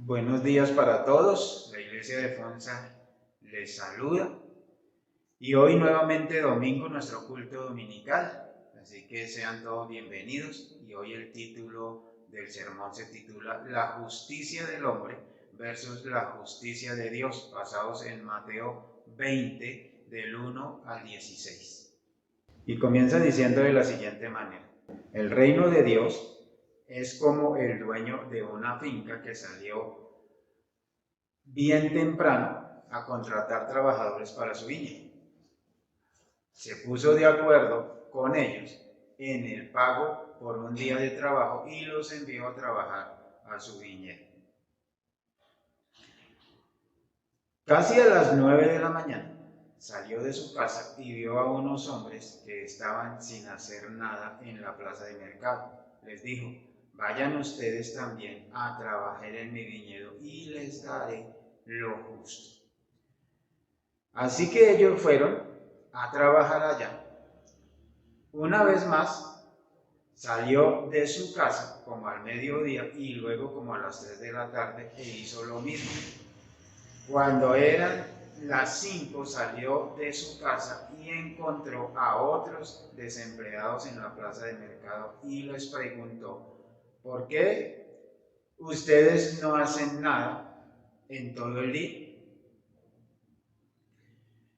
Buenos días para todos, la Iglesia de Fonsa les saluda y hoy nuevamente domingo nuestro culto dominical, así que sean todos bienvenidos y hoy el título del sermón se titula La justicia del hombre versus la justicia de Dios, basados en Mateo 20 del 1 al 16. Y comienza diciendo de la siguiente manera: el reino de Dios es como el dueño de una finca que salió bien temprano a contratar trabajadores para su viña. Se puso de acuerdo con ellos en el pago por un día de trabajo y los envió a trabajar a su viñedo. Casi a las 9 de la mañana salió de su casa y vio a unos hombres que estaban sin hacer nada en la plaza de mercado. Les dijo: vayan ustedes también a trabajar en mi viñedo y les daré lo justo. Así que ellos fueron a trabajar allá. Una vez más, salió de su casa como al mediodía y luego como a las 3 de la tarde e hizo lo mismo. Cuando eran las 5 salió de su casa y encontró a otros desempleados en la plaza de mercado y les preguntó: ¿por qué ustedes no hacen nada en todo el día?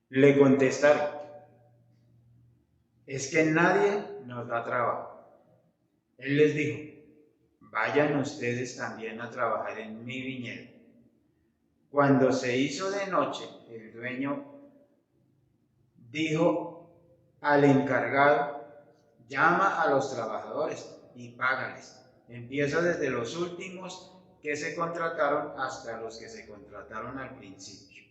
Le contestaron: es que nadie nos da trabajo. Él les dijo: vayan ustedes también a trabajar en mi viñedo. Cuando se hizo de noche, el dueño dijo al encargado: llama a los trabajadores y págales. Empieza desde los últimos que se contrataron hasta los que se contrataron al principio.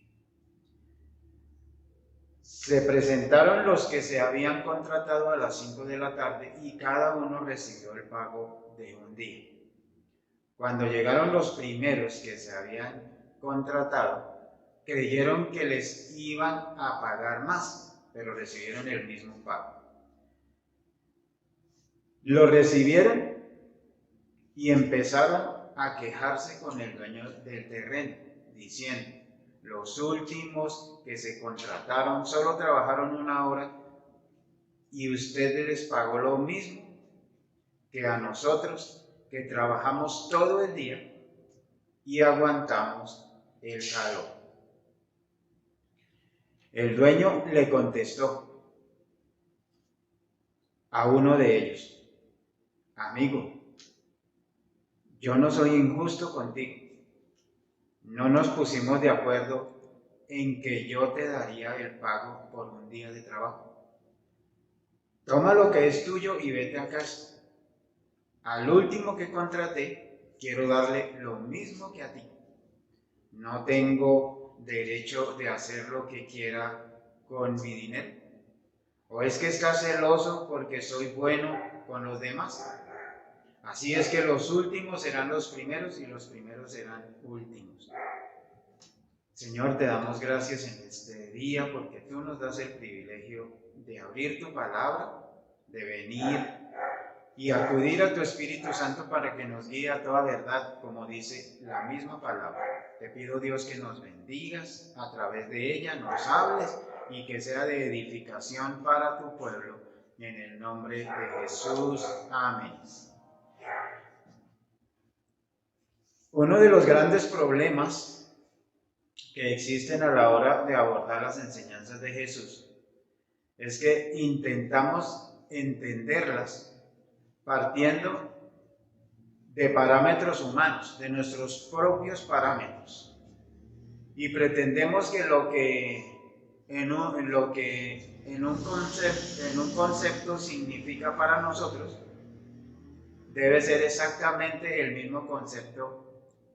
Se presentaron los que se habían contratado a las 5 de la tarde y cada uno recibió el pago de un día. Cuando llegaron los primeros que se habían contratado, creyeron que les iban a pagar más, pero recibieron el mismo pago. Lo recibieron y empezaron a quejarse con el dueño del terreno, diciendo: los últimos que se contrataron solo trabajaron 1 hora y usted les pagó lo mismo que a nosotros, que trabajamos todo el día y aguantamos el calor. El dueño le contestó a uno de ellos: amigo, yo no soy injusto contigo. No nos pusimos de acuerdo en que yo te daría el pago por un día de trabajo. Toma lo que es tuyo y vete a casa. Al último que contraté, quiero darle lo mismo que a ti. No tengo derecho de hacer lo que quiera con mi dinero. ¿O es que estás celoso porque soy bueno con los demás? Así es que los últimos serán los primeros y los primeros serán últimos. Señor, te damos gracias en este día porque tú nos das el privilegio de abrir tu palabra, de venir y acudir a tu Espíritu Santo para que nos guíe a toda verdad, como dice la misma palabra. Te pido, Dios, que nos bendigas a través de ella, nos hables y que sea de edificación para tu pueblo. En el nombre de Jesús. Amén. Uno de los grandes problemas que existen a la hora de abordar las enseñanzas de Jesús es que intentamos entenderlas partiendo de parámetros humanos, de nuestros propios parámetros, y pretendemos que lo que en un concepto significa para nosotros debe ser exactamente el mismo concepto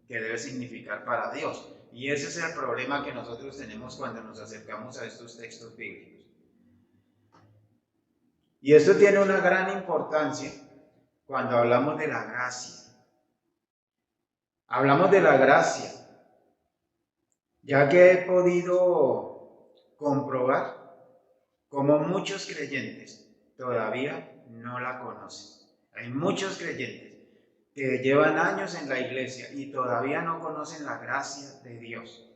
que debe significar para Dios. Y ese es el problema que nosotros tenemos cuando nos acercamos a estos textos bíblicos. Y esto tiene una gran importancia cuando hablamos de la gracia. Hablamos de la gracia, ya que he podido comprobar cómo muchos creyentes todavía no la conocen. Hay muchos creyentes que llevan años en la iglesia y todavía no conocen la gracia de Dios.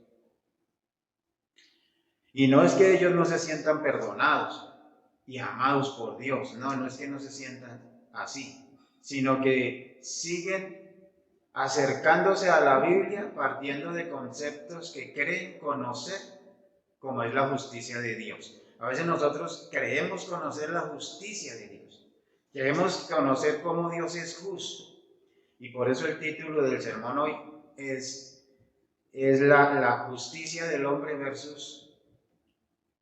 Y no es que ellos no se sientan perdonados y amados por Dios, no es que no se sientan así, sino que siguen acercándose a la Biblia partiendo de conceptos que creen conocer, como es la justicia de Dios. A veces nosotros creemos conocer la justicia de Dios, queremos conocer cómo Dios es justo, y por eso el título del sermón hoy es la justicia del hombre versus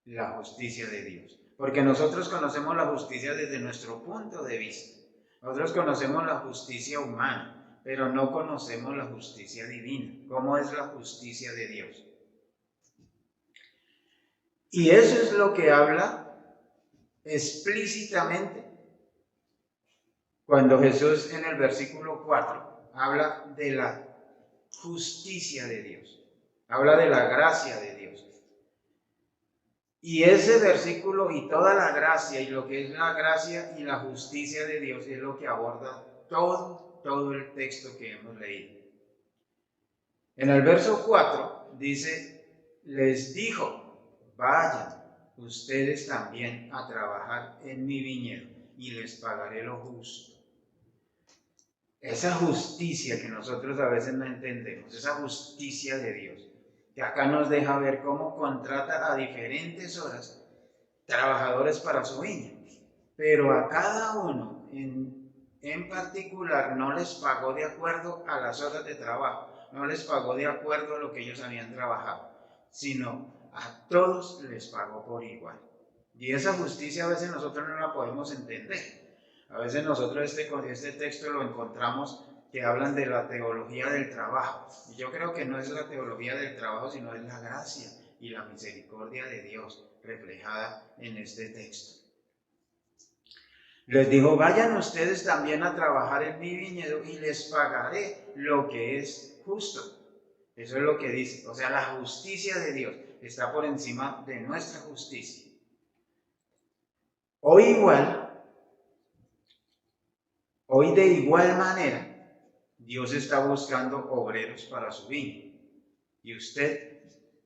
la justicia de Dios. Porque nosotros conocemos la justicia desde nuestro punto de vista. Nosotros conocemos la justicia humana, pero no conocemos la justicia divina. ¿Cómo es la justicia de Dios? Y eso es lo que habla explícitamente cuando Jesús en el versículo 4 habla de la justicia de Dios. Habla de la gracia de Dios. Y ese versículo y toda la gracia y lo que es la gracia y la justicia de Dios es lo que aborda todo el texto que hemos leído. En el verso 4 dice, les dijo, vayan ustedes también a trabajar en mi viñedo y les pagaré lo justo. Esa justicia que nosotros a veces no entendemos, esa justicia de Dios, que acá nos deja ver cómo contrata a diferentes horas trabajadores para su viña, pero a cada uno en particular no les pagó de acuerdo a las horas de trabajo, no les pagó de acuerdo a lo que ellos habían trabajado, sino a todos les pagó por igual. Y esa justicia a veces nosotros no la podemos entender. A veces nosotros este texto lo encontramos que hablan de la teología del trabajo. Y yo creo que no es la teología del trabajo, sino es la gracia y la misericordia de Dios reflejada en este texto. Les dijo, vayan ustedes también a trabajar en mi viñedo y les pagaré lo que es justo. Eso es lo que dice. O sea, la justicia de Dios está por encima de nuestra justicia. Hoy de igual manera, Dios está buscando obreros para su viña. Y usted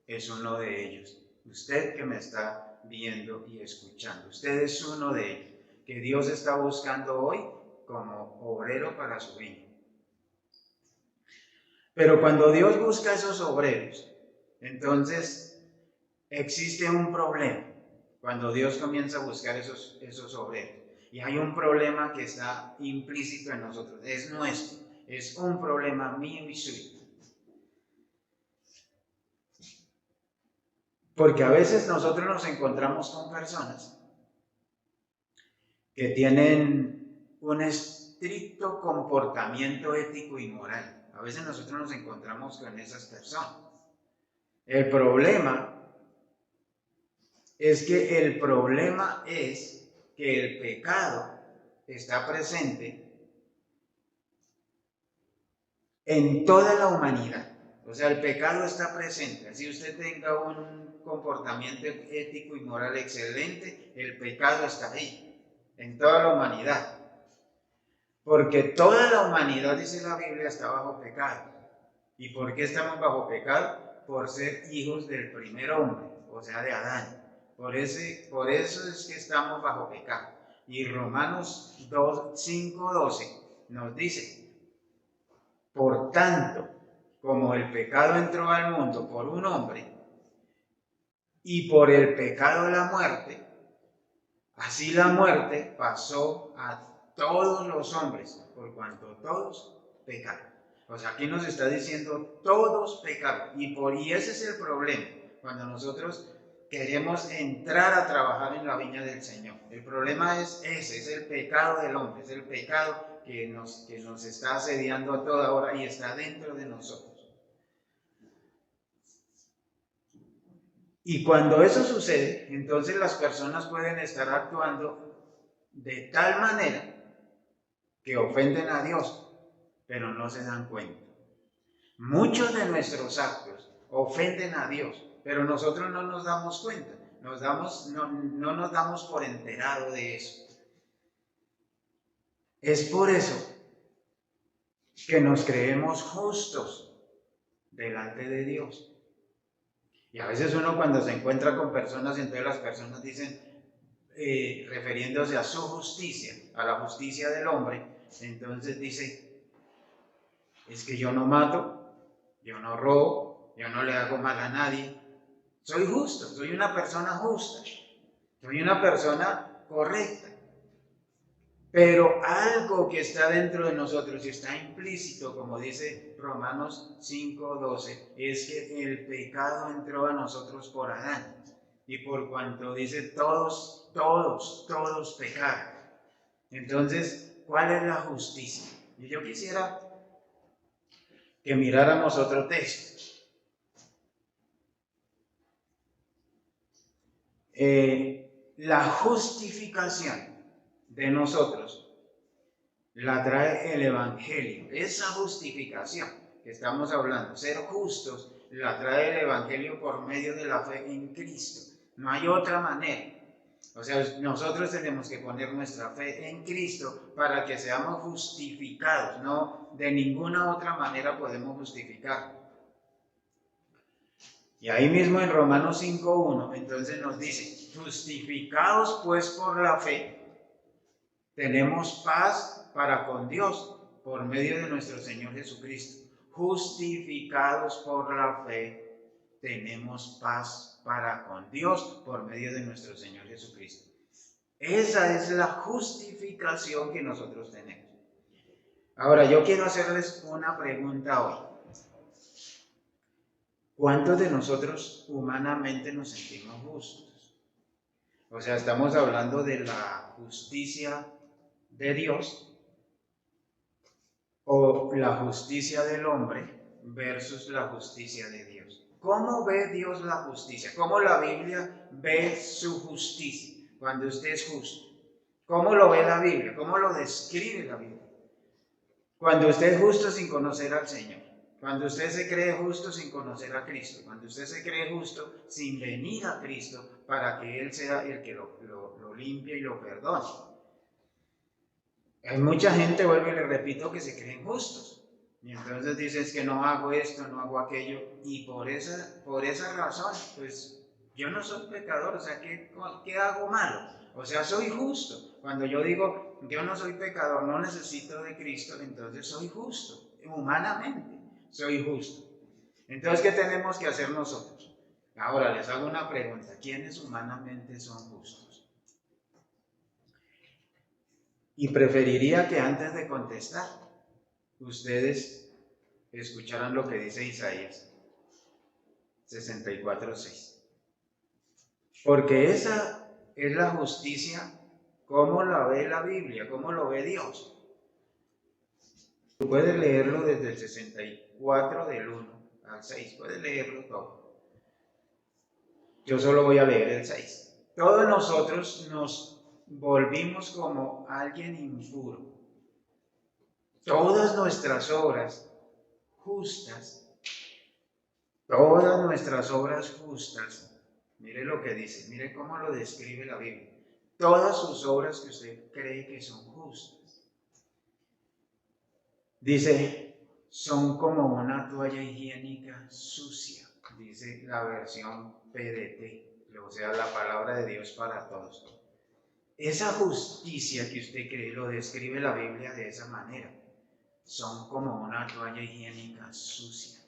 es uno de ellos. Usted que me está viendo y escuchando. Usted es uno de ellos. Que Dios está buscando hoy como obrero para su viña. Pero cuando Dios busca esos obreros, entonces existe un problema. Cuando Dios comienza a buscar esos obreros. Y hay un problema que está implícito en nosotros. Es nuestro. Es un problema mío y suyo. Porque a veces nosotros nos encontramos con personas que tienen un estricto comportamiento ético y moral. A veces nosotros nos encontramos con esas personas. El problema es que el pecado está presente en toda la humanidad. O sea, el pecado está presente. Así usted tenga un comportamiento ético y moral excelente, el pecado está ahí, en toda la humanidad. Porque toda la humanidad, dice la Biblia, está bajo pecado. ¿Y por qué estamos bajo pecado? Por ser hijos del primer hombre, o sea, de Adán. Por eso es que estamos bajo pecado. Y Romanos 5:12 nos dice, por tanto, como el pecado entró al mundo por un hombre, y por el pecado la muerte, así la muerte pasó a todos los hombres, por cuanto todos pecaron. O sea, aquí nos está diciendo todos pecaron. Y ese es el problema, cuando nosotros queremos entrar a trabajar en la viña del Señor. El problema es ese, es el pecado del hombre, es el pecado que nos está asediando a toda hora y está dentro de nosotros. Y cuando eso sucede, entonces las personas pueden estar actuando de tal manera que ofenden a Dios, pero no se dan cuenta. Muchos de nuestros actos ofenden a Dios, pero nosotros no nos damos cuenta, no nos damos por enterado de eso. Es por eso que nos creemos justos delante de Dios. Y a veces uno cuando se encuentra con personas, entonces las personas dicen, refiriéndose a su justicia, a la justicia del hombre, entonces dice, es que yo no mato, yo no robo, yo no le hago mal a nadie, soy justo, soy una persona justa, soy una persona correcta. Pero algo que está dentro de nosotros y está implícito, como dice Romanos 5:12, es que el pecado entró a nosotros por Adán. Y por cuanto dice todos pecaron. Entonces, ¿cuál es la justicia? Y yo quisiera que miráramos otro texto. La justificación de nosotros la trae el Evangelio. Esa justificación que estamos hablando, ser justos, la trae el Evangelio por medio de la fe en Cristo. No hay otra manera. O sea, nosotros tenemos que poner nuestra fe en Cristo para que seamos justificados. No, de ninguna otra manera podemos justificar. Y ahí mismo en Romanos 5:1, entonces nos dice, justificados pues por la fe, tenemos paz para con Dios por medio de nuestro Señor Jesucristo. Justificados por la fe, tenemos paz para con Dios por medio de nuestro Señor Jesucristo. Esa es la justificación que nosotros tenemos. Ahora, yo quiero hacerles una pregunta hoy. ¿Cuántos de nosotros humanamente nos sentimos justos? O sea, estamos hablando de la justicia de Dios o la justicia del hombre versus la justicia de Dios. ¿Cómo ve Dios la justicia? ¿Cómo la Biblia ve su justicia cuando usted es justo? ¿Cómo lo ve la Biblia? ¿Cómo lo describe la Biblia? Cuando usted es justo sin conocer al Señor. Cuando usted se cree justo sin conocer a Cristo. Cuando usted se cree justo sin venir a Cristo para que Él sea el que lo limpie y lo perdone. Hay mucha gente, vuelvo y le repito, que se creen justos. Y entonces dices que no hago esto, no hago aquello. Y por esa razón, pues yo no soy pecador. O sea, ¿qué hago malo? O sea, soy justo. Cuando yo digo, yo no soy pecador, no necesito de Cristo, entonces soy justo. Humanamente soy justo. Entonces, ¿qué tenemos que hacer nosotros? Ahora les hago una pregunta. ¿Quiénes humanamente son justos? Y preferiría que antes de contestar, ustedes escucharan lo que dice Isaías 64:6. Porque esa es la justicia, cómo la ve la Biblia, cómo lo ve Dios. Tú puedes leerlo desde el 64 del 1 al 6, puedes leerlo todo. Yo solo voy a leer el 6. Todos nosotros nos volvimos como alguien impuro. Todas nuestras obras justas, mire lo que dice, mire cómo lo describe la Biblia. Todas sus obras que usted cree que son justas. Dice, son como una toalla higiénica sucia, dice la versión PDT, o sea, la palabra de Dios para todos. Esa justicia que usted cree lo describe la Biblia de esa manera. Son como una toalla higiénica sucia.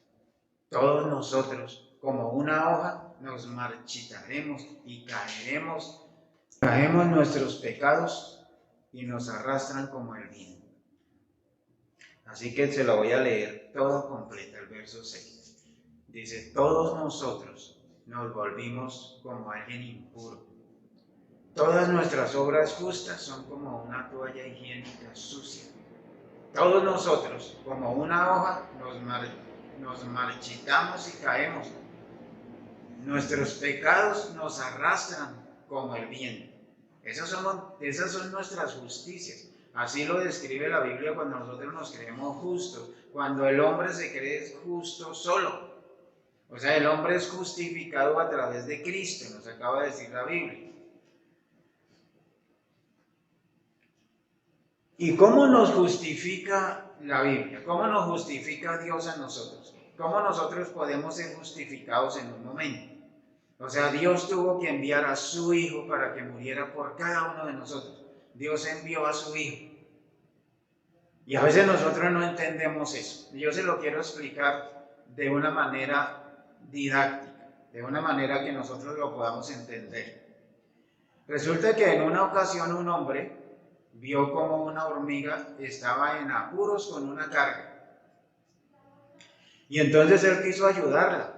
Todos nosotros, como una hoja, nos marchitaremos y caeremos. Traemos nuestros pecados y nos arrastran como el viento. Así que se lo voy a leer todo completo, el verso 6. Dice, todos nosotros nos volvimos como alguien impuro. Todas nuestras obras justas son como una toalla higiénica sucia. Todos nosotros, como una hoja, nos marchitamos y caemos. Nuestros pecados nos arrastran como el viento. Esas son nuestras justicias. Así lo describe la Biblia cuando nosotros nos creemos justos. Cuando el hombre se cree justo solo. O sea, el hombre es justificado a través de Cristo, nos acaba de decir la Biblia. ¿Y cómo nos justifica la Biblia? ¿Cómo nos justifica Dios a nosotros? ¿Cómo nosotros podemos ser justificados en un momento? O sea, Dios tuvo que enviar a su Hijo para que muriera por cada uno de nosotros. Dios envió a su Hijo. Y a veces nosotros no entendemos eso. Yo se lo quiero explicar de una manera didáctica, de una manera que nosotros lo podamos entender. Resulta que en una ocasión un hombre vio como una hormiga estaba en apuros con una carga. Y entonces él quiso ayudarla,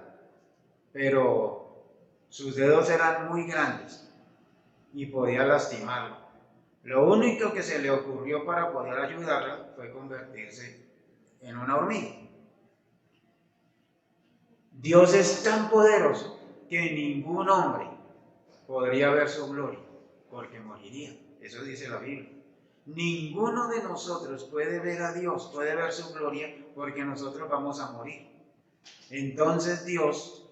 pero sus dedos eran muy grandes y podía lastimarlo. Lo único que se le ocurrió para poder ayudarla fue convertirse en una hormiga. Dios es tan poderoso que ningún hombre podría ver su gloria, porque moriría. Eso dice la Biblia. Ninguno de nosotros puede ver a Dios, puede ver su gloria, porque nosotros vamos a morir. Entonces Dios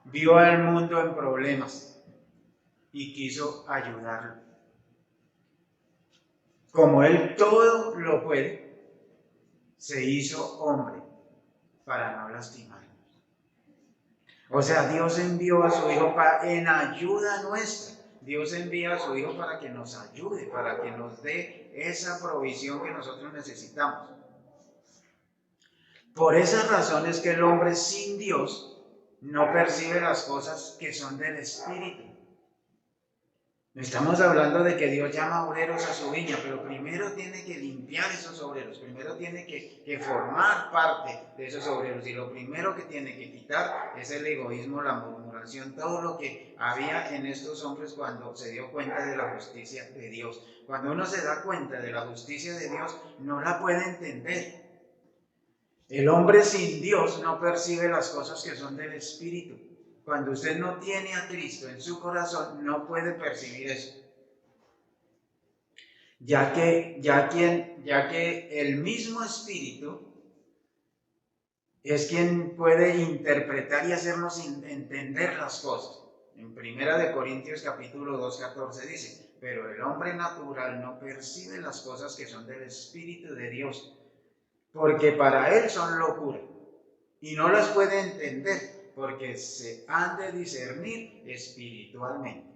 vio al mundo en problemas y quiso ayudarlo. Como Él todo lo puede, se hizo hombre para no lastimarnos. O sea, Dios envió a su Hijo en ayuda nuestra. Dios envía a su Hijo para que nos ayude, para que nos dé esa provisión que nosotros necesitamos. Por esas razones que el hombre sin Dios no percibe las cosas que son del Espíritu. Estamos hablando de que Dios llama obreros a su viña, pero primero tiene que limpiar esos obreros, primero tiene que formar parte de esos obreros, y lo primero que tiene que quitar es el egoísmo, la murmuración, todo lo que había en estos hombres cuando se dio cuenta de la justicia de Dios. Cuando uno se da cuenta de la justicia de Dios, no la puede entender. El hombre sin Dios no percibe las cosas que son del Espíritu. Cuando usted no tiene a Cristo en su corazón, no puede percibir eso. Ya que el mismo Espíritu es quien puede interpretar y hacernos entender las cosas. En 1 Corintios capítulo 2, 14 dice, pero el hombre natural no percibe las cosas que son del Espíritu de Dios, porque para él son locura, y no las puede entender, porque se han de discernir espiritualmente.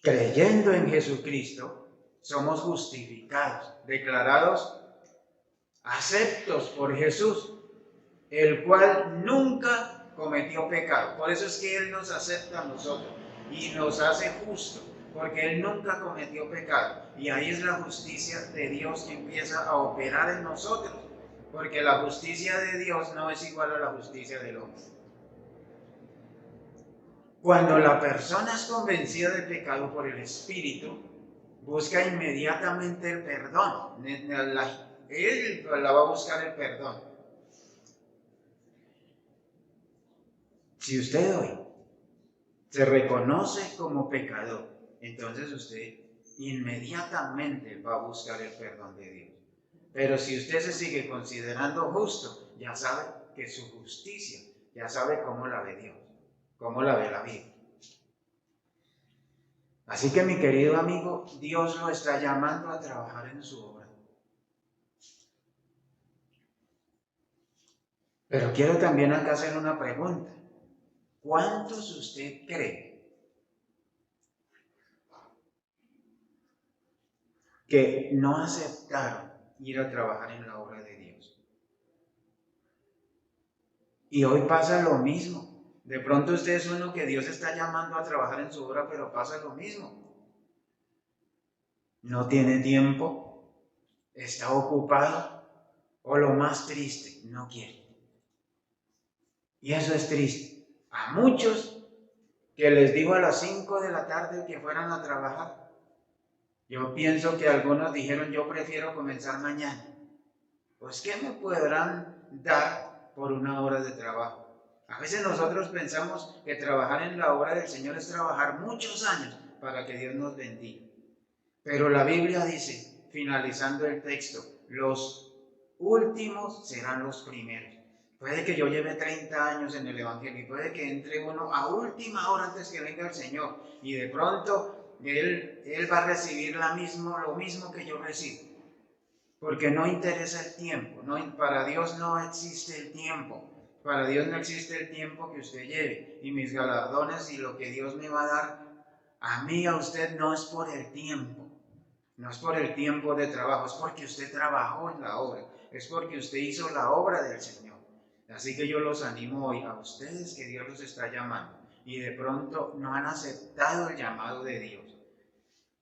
Creyendo en Jesucristo, somos justificados, declarados aceptos por Jesús, el cual nunca cometió pecado. Por eso es que Él nos acepta a nosotros y nos hace justos, porque Él nunca cometió pecado. Y ahí es la justicia de Dios que empieza a operar en nosotros, porque la justicia de Dios no es igual a la justicia del hombre. Cuando la persona es convencida de pecado por el Espíritu, busca inmediatamente el perdón. Él la va a buscar el perdón. Si usted hoy se reconoce como pecador, entonces usted inmediatamente va a buscar el perdón de Dios. Pero si usted se sigue considerando justo, ya sabe que su justicia, ya sabe cómo la ve Dios, cómo la ve la Biblia. Así que, mi querido amigo, Dios lo está llamando a trabajar en su obra. Pero quiero también acá hacer una pregunta. ¿Cuántos usted cree que no aceptaron ir a trabajar en la obra de Dios? Y hoy pasa lo mismo. De pronto usted es uno que Dios está llamando a trabajar en su obra, pero pasa lo mismo. No tiene tiempo, está ocupado, o lo más triste, no quiere. Y eso es triste. A muchos que les digo a las 5 de la tarde que fueran a trabajar, yo pienso que algunos dijeron, yo prefiero comenzar mañana. Pues, ¿qué me podrán dar por una hora de trabajo? A veces nosotros pensamos que trabajar en la obra del Señor es trabajar muchos años para que Dios nos bendiga. Pero la Biblia dice, finalizando el texto, los últimos serán los primeros. Puede que yo lleve 30 años en el Evangelio y puede que entre uno a última hora antes que venga el Señor y de pronto Él va a recibir lo mismo que yo recibo. Porque no interesa el tiempo. Para Dios no existe el tiempo. Para Dios no existe el tiempo que usted lleve. Y mis galardones y lo que Dios me va a dar a mí, a usted, no es por el tiempo. No es por el tiempo de trabajo, es porque usted trabajó en la obra, es porque usted hizo la obra del Señor. Así que yo los animo hoy a ustedes que Dios los está llamando y de pronto no han aceptado el llamado de Dios.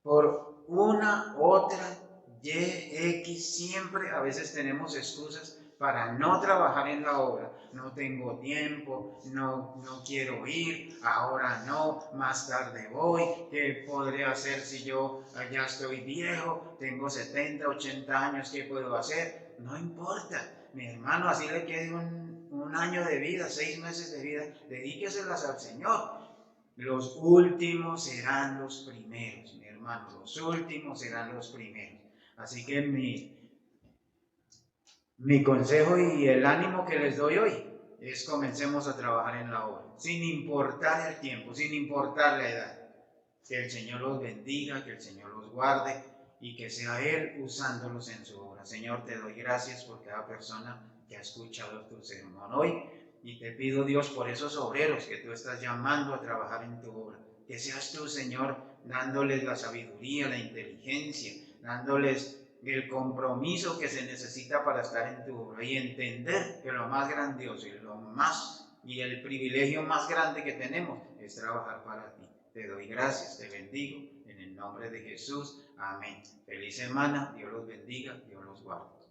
Por una, otra, X, siempre a veces tenemos excusas para no trabajar en la obra. No tengo tiempo, no quiero ir, ahora no, más tarde voy. ¿Qué podré hacer si yo ya estoy viejo, tengo 70, 80 años? ¿Qué puedo hacer? No importa, mi hermano, así le quede un año de vida, 6 meses de vida, dedíqueselas al Señor. Los últimos serán los primeros, mi hermano, los últimos serán los primeros. Así que mi consejo y el ánimo que les doy hoy es comencemos a trabajar en la obra, sin importar el tiempo, sin importar la edad. Que el Señor los bendiga, que el Señor los guarde y que sea Él usándolos en su obra. Señor, te doy gracias por cada persona que ha escuchado tu sermón hoy y te pido, Dios, por esos obreros que tú estás llamando a trabajar en tu obra. Que seas tú, Señor, dándoles la sabiduría, la inteligencia, dándoles el compromiso que se necesita para estar en tu obra y entender que lo más grandioso y el privilegio más grande que tenemos es trabajar para ti. Te doy gracias, te bendigo en el nombre de Jesús. Amén. Feliz semana, Dios los bendiga, Dios los guarde.